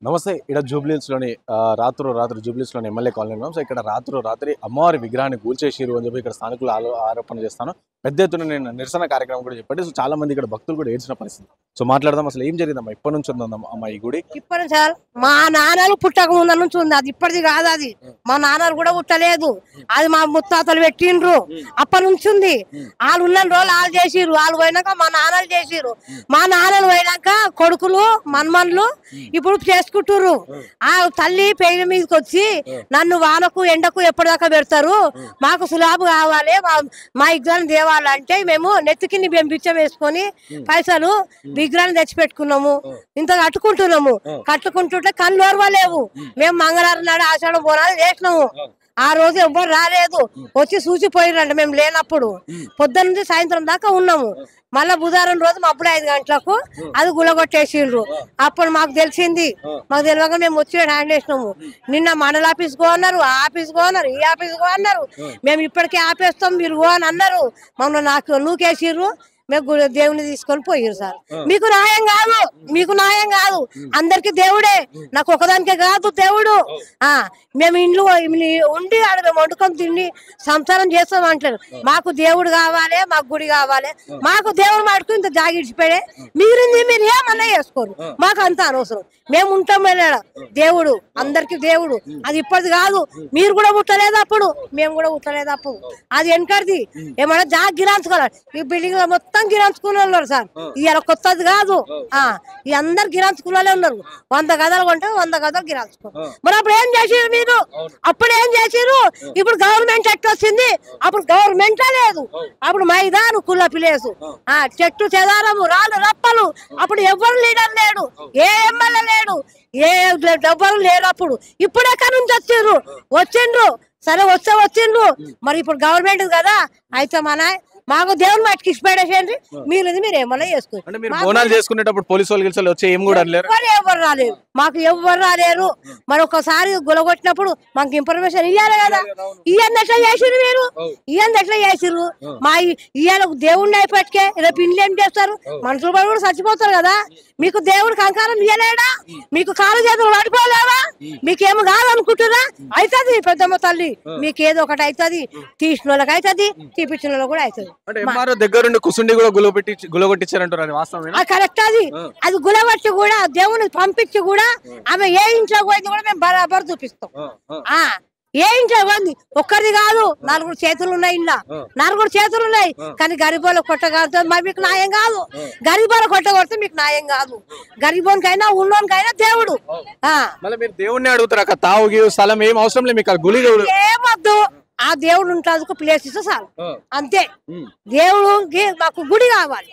నమస్తే. ఇక్కడ జూబ్లీహిల్స్‌లోని రాత్రి జూబ్లీహిల్స్‌లోని ఎమ్మెల్యే కాలనీ ఉన్నాం. సో ఇక్కడ రాత్రి అమ్మవారి విగ్రహాన్ని కూల్చేసిర్రు అని చెప్పి ఇక్కడ స్థానికులు ఆరోపణ చేస్తాను. పెద్ద ఎత్తున నిరసన కార్యక్రమం కూడా చెప్పండి. సో చాలా మంది ఇక్కడ భక్తులు కూడా ఏడ్చిన పరిస్థితి. సో మాట్లాడదాం, అసలు ఏం జరిగిందమ్మా, ఇప్పటి నుంచి ఉందమ్మా ఈ గుడి? ఇప్పుడు సార్ మా నాన్నలు పుట్టక ముందు నుంచి ఉంది, అది ఇప్పటిది కాదు. అది మా నాన్నలు కూడా పుట్టలేదు, అది మా ముత్తాతలు పెట్టిండ్రు, అప్పటి నుంచి ఉంది. వాళ్ళు ఉన్న రోజులు వాళ్ళు చేసిర్రు, వాళ్ళు పోయినాక మా నాన్నలు చేసిర్రు, మా నాన్నలు పోయినాక కొడుకులు మన్మన్లు ఇప్పుడు చేసుకుంటుర్రు. ఆ తల్లి పేరు మీదకి వచ్చి నన్ను వానకు ఎండకు ఎప్పటిదాకా పెడతారు, మాకు సులాబు కావాలి, మా విగ్రహం దేవాలంటే మేము నెత్తికింది మేము బిచ్చం వేసుకొని పైసలు విగ్రహాన్ని తెచ్చిపెట్టుకున్నాము. ఇంత కట్టుకుంటున్నాము. కట్టుకుంటుంటే కళ్ళు ఓర్వలేవు. మేము మంగళవారం నాడు ఆషాఢం బోనాలు చేసినాము. ఆ రోజు ఎవ్వరు రాలేదు, వచ్చి చూసిపోయిరంట మేము లేనప్పుడు. పొద్దున్న నుంచి సాయంత్రం దాకా ఉన్నాము. మళ్ళా బుధవారం రోజు అప్పుడు 5 గంటలకు అది గులగొట్టేసిండ్రు. అప్పుడు మాకు తెలిసింది. మాకు తెలియక మేము వచ్చి హ్యాండ్ వేసినాము. నిన్న మండల ఆఫీస్ కో అన్నారు, ఆ ఆఫీస్ కో అన్నారు, ఈ ఆఫీస్ కో అన్నారు. మేము ఇప్పటికే ఆపేస్తాం మీరు కో అని అన్నారు. మమ్మల్ని నాకు నూకేసిర్రు. మేము దేవుని తీసుకొని పోయారు. సార్ మీకు న్యాయం కాదు, మీకు న్యాయం కాదు, అందరికి దేవుడే, నాకు ఒకదానికే కాదు దేవుడు. మేము ఇంట్లో ఉండి ఆడ మేము వండుకొని తిండి సంసారం చేస్తాం అంటారు. మాకు దేవుడు కావాలి, మాకు గుడి కావాలి, మాకు దేవుడు మాడుకు ఇంత జాగిడిచిపోయే మిగిలింది మీరు ఏమన్నా చేసుకోరు, మాకు అంత అనవసరం. మేము ఉంటాం దేవుడు, అందరికి దేవుడు. అది ఇప్పటిది కాదు, మీరు కూడా పుట్టలేదు అప్పుడు, మేము కూడా పుట్టలేదు అప్పుడు. అది వెనకడిది. ఏమన్నా జాగ్ గిరాంచుకోవాలి. ఈ బిల్డింగ్ మొత్తం గిరాంచుకునే ఉన్నారు సార్. ఇవాళ కొత్తది కాదు, ఈ అందరు గిరాంచుకునే ఉన్నారు. 100 గదాలు కొంటే 100 గదాలు గిరాంచుకోరు. మరి అప్పుడు ఏం చేసిరు మీరు? అప్పుడు ఏం చేసిరు? ఇప్పుడు గవర్నమెంట్ ఎట్లా వచ్చింది? అప్పుడు గవర్నమెంట్ లేదు, అప్పుడు మైదాను కుల్ల ప్లేసు, చెట్టు చెదారము రాళ్ళు రప్పలు. అప్పుడు ఎవరు లీడర్ లేడు, ఏ ఎమ్మెల్యే లేడు, ఏ ఎవ్వరు లేరు అప్పుడు. ఇప్పుడు ఎక్కడి నుంచి వచ్చిండ్రు? సరే వచ్చిండ్రు. మరి ఇప్పుడు గవర్నమెంట్ కదా, అయితే మాకు దేవుని మట్టికి ఇష్టపడేసేయండి. మీరు ఏమన్నా చేసుకునేటప్పుడు పోలీసు వాళ్ళు వచ్చి ఏం కూడా ఎవరు రాలేరు, మాకు ఎవరు రాలేరు. మరి ఒకసారి గులగొట్టినప్పుడు మాకు ఇన్ఫర్మేషన్ ఇవ్వాలి కదా. ఇవన్నీ ఎట్లా చేసిరు మీరు? ఇవన్నీ ఎట్లా చేసిరు? మా ఇవాళ దేవుడిని అయిపోయాకే రేపు ఇండ్లు ఏం చేస్తారు? మనుషులు కూడా చచ్చిపోతారు కదా. మీకు దేవుడికి కంకారం ఇవ్వలేడా? మీకు కాలు చేతులు పడిపోలేవా? మీకేమో కాదనుకుంటురా? అవుతుంది పెద్దమ్మ తల్లి, మీకు ఏదో ఒకటి అవుతుంది. తీసిన వాళ్ళకి అవుతుంది, తీపించిన వాళ్ళకి కూడా అవుతుంది. దగ్గరుండి కుసుండి కూడా గులగొట్టించారంటారు, కరెక్ట్. అది గులగొట్టి కూడా దేవుని పంపించి కూడా ఆమె ఏ ఇంట్లో పోయింది కూడా మేము బరాబర్ చూపిస్తాం. ఏ ఇంట్లో పోయింది ఒక్కరిది కాదు, 4 చేతులు ఉన్నాయి. ఇంట్లో 4 చేతులు ఉన్నాయి. కానీ గరీబోళ్ళ కొట్టగడితే మరి మీకు న్యాయం కాదు. గరీబోళ్ళ కొట్టగొడితే మీకు న్యాయం కాదు. గరీబోనికైనా ఉన్నోనికైనా దేవుడు. దేవుడిని అడుగుతారు, తావుగి స్థలం ఏం అవసరం లేదు మీకు, గుడి ఏమొద్దు. ఆ దేవుడు ఉంటుంది ప్లేస్ ఇస్తే చాలు, అంతే. దేవుడికి మాకు గుడి కావాలి,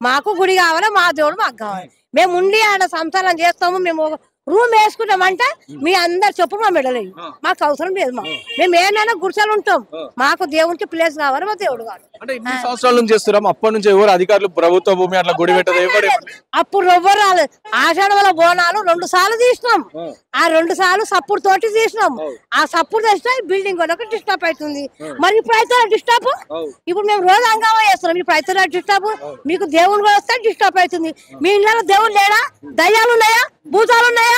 మాకు గుడి కావాలి, మా దేవుడు మాకు కావాలి. మేము ఉండి ఆడ సంసారం చేస్తాము. మేము రూమ్ వేసుకుంటామంటే మీ అందరు చెప్పు మా మెడలేదు, మాకు అవసరం లేదు. మేము ఏమైనా గుడిసెలు ఉంటాం, మాకు దేవునికి ప్లేస్ కావాలి, మా దేవుడు కావాలి. సంవత్సరాల నుంచి చేస్తున్నాం, అప్పటి నుంచి ఎవరు అధికారులు ప్రభుత్వ భూమి అట్లా గుడి పెట్టదు? అప్పుడు ఎవ్వరు రాలేదు. ఆషాఢం వల్ల బోనాలు 2 సార్లు తీసినాం. ఆ 2 సార్లు సప్పుడు తోటి తీసినాం. ఆ సప్పుడు తెస్తే బిల్డింగ్ కూడా డిస్టర్బ్ అవుతుంది. మరి ఇప్పుడు అయితే డిస్టర్బ్, ఇప్పుడు మేము రోజు హంగామా చేస్తున్నాం, ఇప్పుడు అయితే డిస్టర్బ్. మీకు దేవుడు కూడా వస్తే డిస్టర్బ్ అవుతుంది. మీ ఇళ్ళలో దేవుడు లేడా? దయ్యాలు ఉన్నాయా? భూతాలు ఉన్నాయా?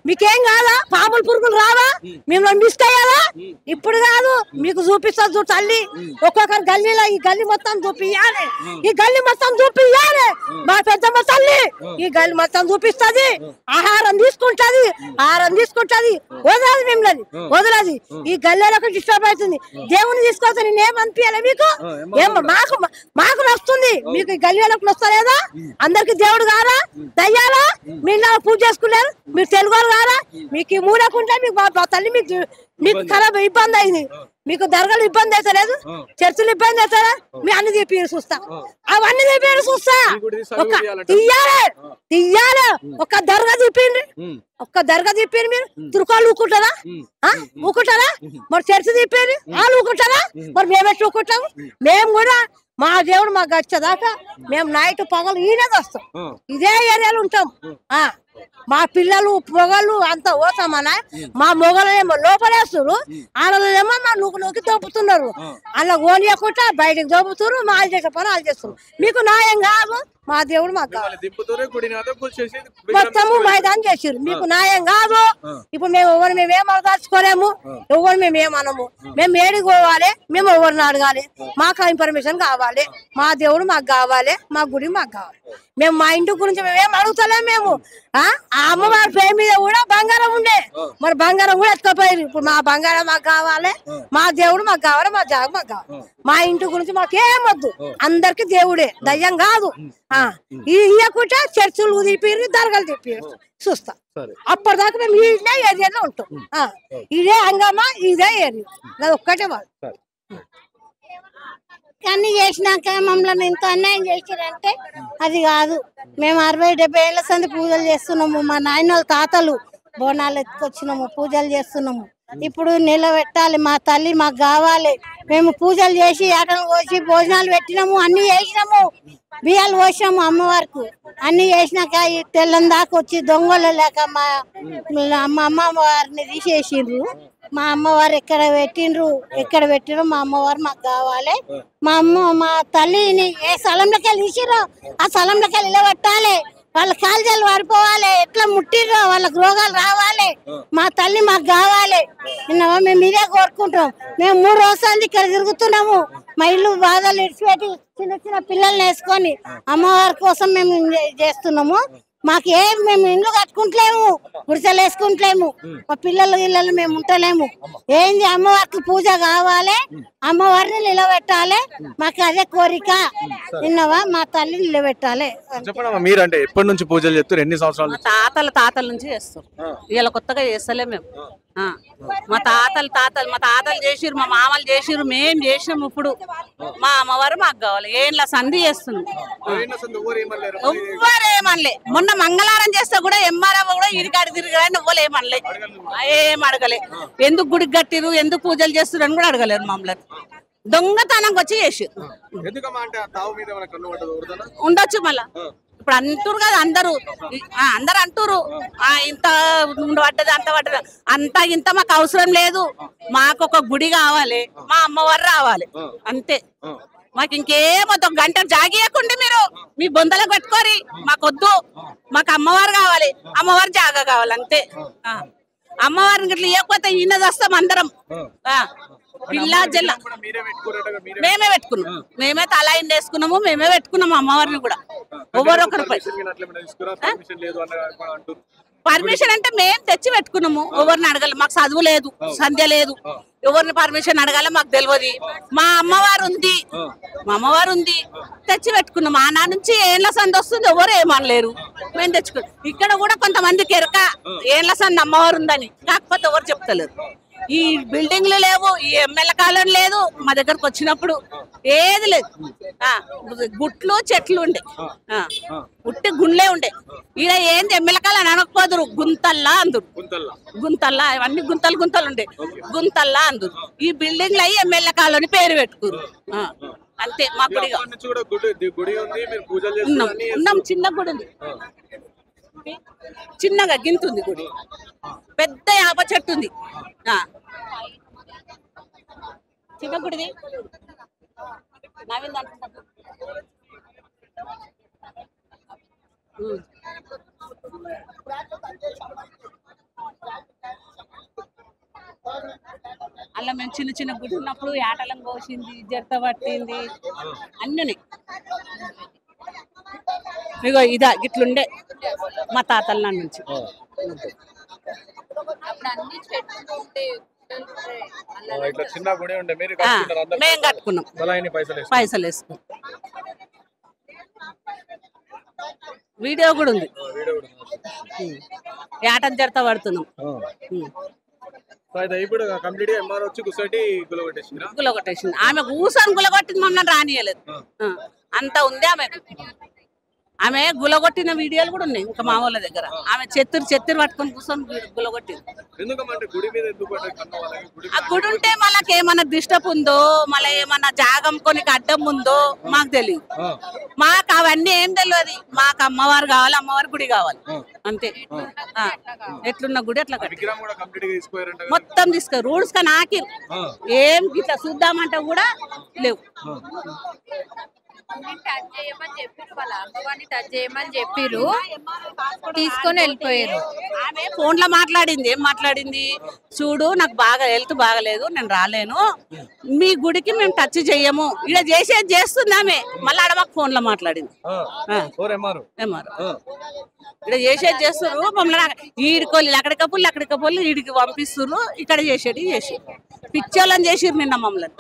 మీకేం కాదా? పాములు పురుగులు రావా? మిమ్మల్ని మిస్ అయ్యాలా? ఇప్పుడు కాదు, మీకు చూపిస్తా తల్లి. ఒక్కొక్కరు గల్లీలో ఈ గల్లి మొత్తం చూపియాలి, ఈ గల్లి మొత్తం చూపియాలి. మా పెద్దమ్మ తల్లి ఈ గల్లి మొత్తం చూపిస్తుంది. ఆహారం తీసుకుంటది, వదలదు, మిమ్మల్ని వదలది. ఈ గల్లీలకు డిస్టర్బ్ అవుతుంది. దేవుని తీసుకొస్తే నేనేమనిపించాలి మీకు? మాకు నచ్చుతుంది, మీకు ఈ గల్లీలకు నచ్చలేదా? అందరికి దేవుడు కాదా? దయ్యాలా? మీరు పూజ చేసుకున్నారు, మీరు తెలుగు కాదా? మీకు ఈ మూడకుంటే మీకు మా తల్లి మీకు ఖరాబ్ ఇబ్బంది అయింది. మీకు దర్గాలు ఇబ్బంది అయితే లేదు, చర్చిలు ఇబ్బంది అవుతారా? మీ అన్ని తీపి చూస్తా, అవన్నీ తీపి చూస్తా. తీయాలి ఒక్క దర్గా తీపిండి, మీరు తురుకోళ్ళు ఊకుంటారా? మరి చర్చి తీపిండి, వాళ్ళు ఊకుంటారా? మరి మేమెట్లు ఊకుంటాము? మేము కూడా మా దేవుడు మాకు వచ్చేదాకా మేము నైట్ పగలు ఈయనే వస్తాం, ఇదే ఏరియాలో ఉంటాం. మా పిల్లలు పొగలు అంతా పోతామన్నా, మా మొగలేమో లోపలేస్తారు, ఆడలేమో మా నూకి దోపుతున్నారు. అలా ఓనియకుండా బయటకు దోపుతున్నారు, మా వాళ్ళు చేసే పని వాళ్ళు చేస్తున్నారు. మీకు న్యాయం కాదు, మా దేవుడు మాకు కావాలి. మిమ్మల్ని దింపుతూనే గుడిని అంతా కూల్చేసి మొత్తము మైదానం చేసిర్రు. మీకు న్యాయం కాదు. ఇప్పుడు మేము ఎవరు మేమేం అవదార్చుకోలేము, ఎవరు మేమేమనము. మేము ఏడికి పోవాలి, మేము ఎవరిని అడగాలి. మాకు ఇన్ఫర్మేషన్ కావాలి. మా దేవుడు మాకు కావాలి, మా గుడి మాకు కావాలి. మేము మా ఇంటి గురించి మేమేం అడుగుతలేము. మేము ఆ అమ్మవారి పేరు మీద కూడా బంగారం ఉండే, మరి బంగారం కూడా ఎత్తుకపోయారు. ఇప్పుడు మా బంగారం మాకు కావాలి, మా దేవుడు మాకు కావాలి, మా జాగ మాకు కావాలి. మా ఇంటి గురించి మాకేం వద్దు. అందరికి దేవుడే, దయ్యం కాదు. ఇయ్యకుంటే చర్చలు తిప్పిరు, దర్గాలు తిప్పిరు చూస్తా. అప్పటిదాకా మేము ఇదే ఏరియాలో ఉంటాం. ఇదే హంగామా, ఇదే ఏరియా, అది ఒక్కటే వాళ్ళు. అన్ని చేసినాక మమ్మల్ని ఇంత అన్యాయం చేసిరంటే అది కాదు. మేము 60-70 ఏళ్ళ సంది పూజలు చేస్తున్నాము. మా నాయన వాళ్ళ తాతలు బోనాలు ఎత్తుకొచ్చినాము, పూజలు చేస్తున్నాము. ఇప్పుడు నిలబెట్టాలి. మా తల్లి మాకు కావాలి. మేము పూజలు చేసి ఆటలు కోసి భోజనాలు పెట్టినాము, అన్ని చేసినాము, బియ్యాలు పోసినాము అమ్మవారికి. అన్ని చేసినాక ఈ తెల్లని దాకా వచ్చి దొంగలు లేక మా అమ్మవారిని తీసేసిండ్రు. మా అమ్మవారు ఎక్కడ పెట్టిండ్రు మా అమ్మవారు మాకు కావాలి. మా తల్లిని ఏ స్థలంలోకి వెళ్ళి తీసిర్రో ఆ స్థలంలోకి వెళ్ళి నిలబెట్టాలి. వాళ్ళ కాల్జాలు వాడిపోవాలి. ఎట్లా ముట్టిర్రో వాళ్ళకి రోగాలు రావాలి. మా తల్లి మాకు కావాలి. మేము ఇదే కోరుకుంటాం. మేము 3 రోజులు ఇక్కడ తిరుగుతున్నాము. మా ఇల్లు బాధలు ఇడిచిపెట్టి చిన్న పిల్లల్ని వేసుకొని అమ్మవారి కోసం మేము చేస్తున్నాము. మాకు మేము ఇండ్లు కట్టుకుంటలేము, గుడిసెలు వేసుకుంటలేము. మా ఇళ్ళలో మేము ఉంటలేము. ఏంది అమ్మవారికి పూజ కావాలి, అమ్మవారిని నిలబెట్టాలి. మాకు అదే కోరిక. విన్నావా, మా తల్లి నిలబెట్టాలి. చెప్పండి, మీరు అంటే ఎప్పటి నుంచి పూజలు చేస్తారు? ఎన్ని సంవత్సరాలు? తాతల నుంచి చేస్తాం. ఇలా కొత్తగా చేస్తలే మేము. మా తాతలు చేసిరు, మా మామలు చేసిరు, మేము చేసినాం. ఇప్పుడు మా అమ్మవారు మాకు కావాలి. ఏంలా సంధి చేస్తున్నాం. ఎవ్వరేమనలే. మొన్న మంగళవారం చేస్తే కూడా ఎంఆర్ఓ కూడా ఇరికాడి తిరిగి ఎవ్వరు ఏమనలే, ఏం అడగలే. ఎందుకు గుడికి కట్టిరు, ఎందుకు పూజలు చేస్తున్నారు అని కూడా అడగలేరు. మమ్మల్ని దొంగతనంకి వచ్చి చేసి ఉండొచ్చు. మళ్ళా ఇప్పుడు అంటారు కదా, అందరూ అంటారు ఇంత పడ్డది అంత పడ్డది అంత ఇంత. మాకు అవసరం లేదు. మాకు ఒక గుడి కావాలి, మా అమ్మవారు రావాలి, అంతే. మాకు ఇంకేమొద్దు. గంట జాగియకుండా మీరు మీ బొందలకు పెట్టుకోరి. మాకొద్దు. మాకు అమ్మవారు కావాలి, అమ్మవారి జాగా కావాలి, అంతే. అమ్మవారిని ఇట్లా ఇవ్వకపోతే ఈయన వస్తాం అందరం. పిల్లా జిల్లా మేమే పెట్టుకున్నాం. మేమే తలా ఇండి వేసుకున్నాము, మేమే పెట్టుకున్నాము అమ్మవారిని కూడా. ఎవరొకరు పర్మిషన్ అంటే మేము తెచ్చి పెట్టుకున్నాము. ఎవరిని అడగాలి. మాకు చదువు లేదు, సంధ్య లేదు. ఎవరిని పర్మిషన్ అడగాలి మాకు తెలియదు. మా అమ్మవారు ఉంది, తెచ్చి పెట్టుకున్నాం. ఆనా నుంచి ఏళ్ళ సంది వస్తుంది, ఎవరు ఏమనలేరు. మేము తెచ్చుకున్నాం. ఇక్కడ కూడా కొంతమందికి ఎరక ఏళ్ళ సంది అమ్మవారు ఉందని, కాకపోతే ఎవరు చెప్తలేరు. ఈ బిల్డింగ్లు లేవు, ఈ ఎమ్మెల్యే కాలం లేదు. మా దగ్గరకు వచ్చినప్పుడు ఏది లేదు. గుట్లు చెట్లు ఉండే, ఉట్టి గుండ్లే ఉండే. ఈడ ఏంది ఎమ్మెల్యే కాలం అనకపోదురు, గుంతల్లా అందురు. గుంతల్లా ఇవన్నీ గుంతలు ఉండే, గుంతల్లా అందురు. ఈ బిల్డింగ్లు అయ్యి ఎమ్మెల్యే కాలని పేరు పెట్టుకురు, అంతే. మా గుడి ఉన్నాం. చిన్న గుడి ఉంది, చిన్నగా గింతుంది గుడి. పెద్ద యాప చెట్టు ఉంది, చిన్న గుడిది. నవీన్ అలా మేము చిన్న గుడి ఉన్నప్పుడు ఆటలం కోసింది, జర్త పట్టింది, అన్నీ. ఇగో ఇదా గిట్లుండే మా తాతల నుంచి. మేము కట్టుకున్నాం, పైసలు వేసుకున్నాం. వీడియో కూడా ఉంది. ఏటం జర్త పడుతున్నాం. గులగొట్టేసింది ఆమె. కూసని గులగొట్టింది, మమ్మల్ని రానియలేదు. అంత ఉంది ఆమెకు. ఆమె గులగొట్టిన వీడియోలు కూడా ఉన్నాయి ఇంకా మా వాళ్ళ దగ్గర. ఆమె చెత్తిరి పట్టుకొని కూర్చొని గులగొట్టింది. ఆ గుడి ఉంటే మళ్ళీ ఏమన్నా డిస్టర్బ్ ఉందో, మళ్ళీ ఏమన్నా జాగం కొని అడ్డం ఉందో మాకు తెలియదు. మాకు అవన్నీ ఏం తెలియదు. మాకు అమ్మవారు కావాలి, అమ్మవారి గుడి కావాలి, అంతే. ఎట్లున్న గుడి అట్లా మొత్తం తీసుకో. రూల్స్ కానీ ఆకి ఏం ఇట్లా చూద్దామంటే కూడా లేవు. టచ్ చేయమని చెప్పిరు, వాళ్ళ అమ్మవారిని టచ్ చేయమని చెప్పిరు, తీసుకొని వెళ్ళిపోయారు. ఆమె ఫోన్ లో మాట్లాడింది, ఏం మాట్లాడింది, చూడు నాకు హెల్త్ బాగలేదు, నేను రాలేను, మీ గుడికి మేము టచ్ చెయ్యము, ఇక్కడ చేసేది చేస్తుంది ఆమె. మళ్ళీ ఆడ మాకు ఫోన్ లో మాట్లాడింది. ఇక్కడ చేసేది చేస్తారు, మమ్మల్ని ఈడుకోళ్ళు అక్కడికప్పుడు ఈడికి పంపిస్తున్నారు, ఇక్కడ చేసేది చేసి పిచ్చోళ్ళని చేసిరు నిన్న మమ్మల్ని.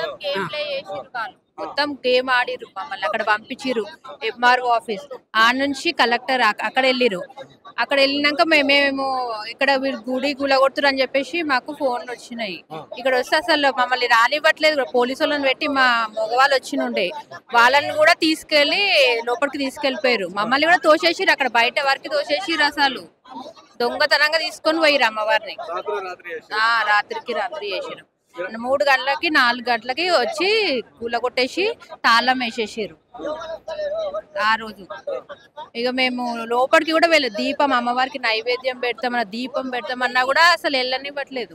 మొత్తం గేమ్ ఆడిరు, మమ్మల్ని అక్కడ పంపించిరు ఎంఆర్ఓ ఆఫీస్. ఆ నుంచి కలెక్టర్ అక్కడ వెళ్ళిరు. అక్కడ వెళ్ళినాక మేము ఇక్కడ వీళ్ళు గుడి గులగొడుతురు అని చెప్పేసి మాకు ఫోన్లు వచ్చినాయి. ఇక్కడ వస్తే అసలు మమ్మల్ని రానివ్వట్లేదు. పోలీసు వాళ్ళని పెట్టి మా మగవాళ్ళు వచ్చినుండే వాళ్ళని కూడా తీసుకెళ్లి లోపలికి తీసుకెళ్లిపోయారు. మమ్మల్ని కూడా తోసేసిరు, అక్కడ బయట వరకు తోసేసిరు. అసలు దొంగతనంగా తీసుకొని పోయిరు అమ్మవారిని. రాత్రి చేసిరు. 3 గంటలకి 4 గంటలకి వచ్చి కూలగొట్టేసి తాళం వేసేసారు ఆ రోజు. ఇక మేము లోపలికి కూడా వెళ్ళదు. దీపం అమ్మవారికి నైవేద్యం పెడతామన్నా, దీపం పెడతామన్నా కూడా అసలు వెళ్ళనివ్వట్లేదు,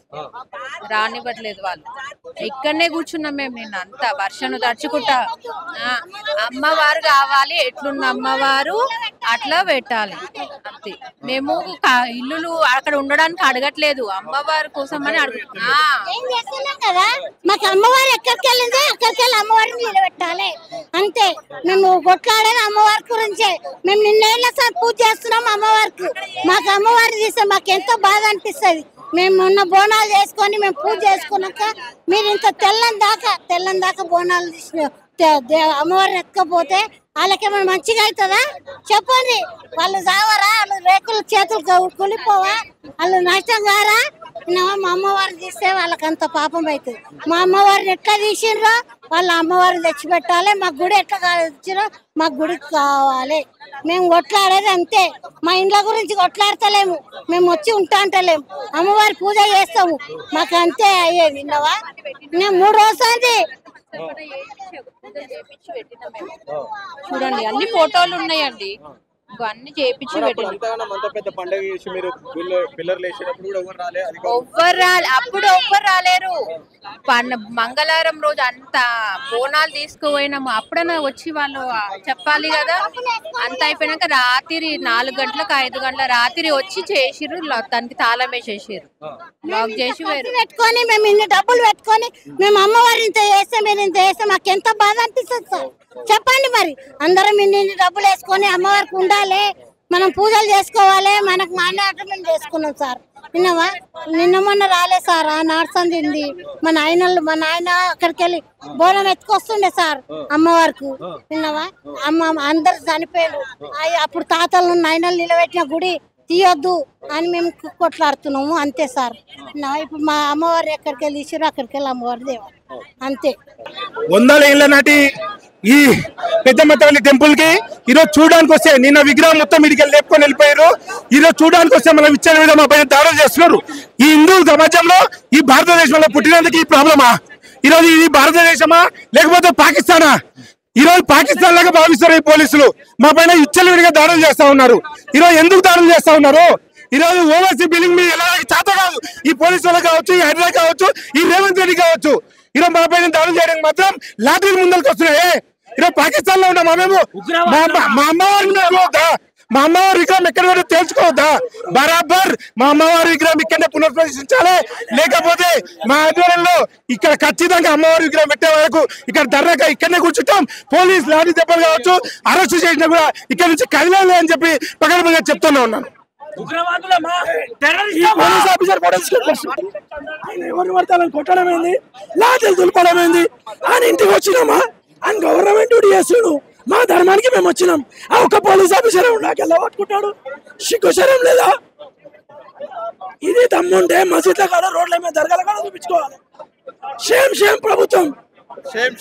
రానివ్వట్లేదు వాళ్ళు. ఇక్కడనే కూర్చున్నాం మేము నిన్న అంతా వర్షం తడుచుకుంటా. అమ్మవారు కావాలి, ఎట్లున్న అమ్మవారు అట్లా పెట్టాలి అంతే. మేము ఇల్లులు అక్కడ ఉండడానికి అడగట్లేదు, అమ్మవారి కోసం అని అడుగుతున్నాం కదా. మాకు అమ్మవారు ఎక్కడికి వెళ్ళిందో అక్కడికి వెళ్ళి అమ్మవారిని నిలబెట్టాలి అంతే. మేము కొట్లాడేది అమ్మవారి గురించే. మేము నిన్నేళ్ళ సార్ పూజ చేస్తున్నాం అమ్మవారికి. మాకు అమ్మవారిని తీస్తే మాకు ఎంతో బాధ అనిపిస్తుంది. మేము మొన్న బోనాలు చేసుకొని మేము పూజ చేసుకున్నాక మీరు ఇంత తెల్లని దాకా బోనాలు తీసిన అమ్మవారిని ఎత్తుకపోతే వాళ్ళకేమైనా మంచిగా అవుతుందా చెప్పండి? వాళ్ళు చావరా? వాళ్ళు రేకులు చేతులు కూలిపోవా? వాళ్ళు నష్టం కారా? మా అమ్మవారిని తీస్తే వాళ్ళకి అంత పాపం అవుతుంది. మా అమ్మవారిని ఎట్లా తీసిండ్రో వాళ్ళ అమ్మవారిని తెచ్చిపెట్టాలి. మా గుడి ఎట్లా తెచ్చిరో మా గుడికి కావాలి. మేము కొట్లాడేది అంతే. మా ఇండ్ల గురించి కొట్లాడతలేము, మేము వచ్చి ఉంటా అంటలేము, అమ్మవారి పూజ చేస్తాము, మాకు అంతే అయ్యేది. విన్నావా? నేను 3 రోజులు చూడండి, అన్ని ఫోటోలు ఉన్నాయండి, అన్ని చేపించి అప్పుడు ఎవ్వరు రాలేరు. మంగళవారం రోజు అంత బోనాలు తీసుకుపోయినాము, అప్పుడైనా వచ్చి వాళ్ళు చెప్పాలి కదా. అంత అయిపోయినాక రాత్రి 4 గంటలకు 5 గంటల రాత్రి వచ్చి చేసిరు, తనకి తాళం వేసేసారు, లాక్ చేసి పెట్టుకొని మేము ఇన్ని డబ్బులు పెట్టుకొని మేము అమ్మవారి ఇంత చేస్తే మీరు ఇంత చేస్తే మాకు ఎంత బాధ అనిపిస్తుంది సార్ చెప్పండి. మరి అందరం ఇన్ని డబ్బులు వేసుకొని అమ్మవారికి ఉండాలి, మనం పూజలు చేసుకోవాలి, మనకు మాన్యాటం మేము చేసుకున్నాం సార్. విన్నావా? నిన్న మొన్న రాలే సార్, ఆ నాడుసంది మా నాయన అక్కడికి వెళ్ళి బోనం ఎత్తుకొస్తుండే సార్ అమ్మవారికి. విన్నావా? అందరు చనిపోయారు. అప్పుడు తాతలు నాయనలు నిలబెట్టిన గుడి తీయొద్దు అని మేము కొట్లాడుతున్నాము అంతే సార్. ఇప్పుడు మా అమ్మవారు ఎక్కడికి వెళ్ళి తీసిరు అక్కడికి వెళ్ళి అమ్మవారి దేవాలి అంతే. 100 ఏళ్ల నాటి ఈ పెద్దమ్మ తల్లి టెంపుల్ కి ఈరోజు చూడడానికి వస్తే నిన్న విగ్రహం మొత్తం ఇడికి లేపుకొని వెళ్ళిపోయారు. ఈరోజు చూడడానికి వస్తే మనం ఇచ్చిన విధంగా మా పైన దాడులు చేస్తున్నారు. ఈ హిందూ సమాజంలో ఈ భారతదేశంలో పుట్టినందుకు ఈ ప్రాబ్లమా? ఈరోజు ఇది భారతదేశమా లేకపోతే పాకిస్తానా? ఈరోజు పాకిస్తాన్ లాగా భావిస్తారు ఈ పోలీసులు. మా పైన విచ్చలవిడిగా దాడులు చేస్తా ఉన్నారు. ఈరోజు ఎందుకు దాడులు చేస్తా ఉన్నారు? ఈరోజు ఓవర్సీ బిల్లింగ్ మీ ఎలా చేత కాదు ఈ పోలీసు వాళ్ళు కావచ్చు, ఈ హైదరాబాద్ కావచ్చు, ఈ రేవంత్ రెడ్డి కావచ్చు. ఈరోజు మా పైన దాడులు చేయడానికి మాత్రం లాఠీలు ముందరికి వస్తున్నాయి. ఈరోజు పాకిస్తాన్ లో ఉన్నామా మేము? మా అమ్మవారి విగ్రహం ఎక్కడ కూడా తేల్చుకోవద్దా? బరాబర్ మా అమ్మవారి విగ్రహం ఇక్కడనే పునఃప్రతిష్ఠించాలి. లేకపోతే మా ఆధ్వర్యంలో ఇక్కడ ఖచ్చితంగా అమ్మవారి విగ్రహం పెట్టే వరకు ఇక్కడ ధర్నాగా ఇక్కడనే కూర్చుంటాం. పోలీస్ లాఠీ దెబ్బలు కావచ్చు, అరెస్ట్ చేసినా కూడా ఇక్కడ నుంచి కదిలేదు అని చెప్పి పకడ్బందీగా చెప్తూనే ఉన్నాను. పోలీస్ ఆఫీసర్ ఎవరిని పడతాలని కొట్టడమైంది, లాఠీలు దులపడమైంది. ఆయన ఇంటికి వచ్చినామా? ఆయన గవర్నమెంట్ డ్యూటీ చేస్తున్నాడు, మా ధర్మానికి మేము వచ్చినాం. ఆ ఒక పోలీస్ ఆఫీసర్ నాకెళ్ళ పట్టుకుంటాడు, సిగ్గుశరం లేదా? ఇది దమ్ముంటే మసీద్ల కాడ రోడ్ల మీద దర్గాల కాడ చూపించుకోవాలి. షేమ్ ప్రభుత్వం, షేమ్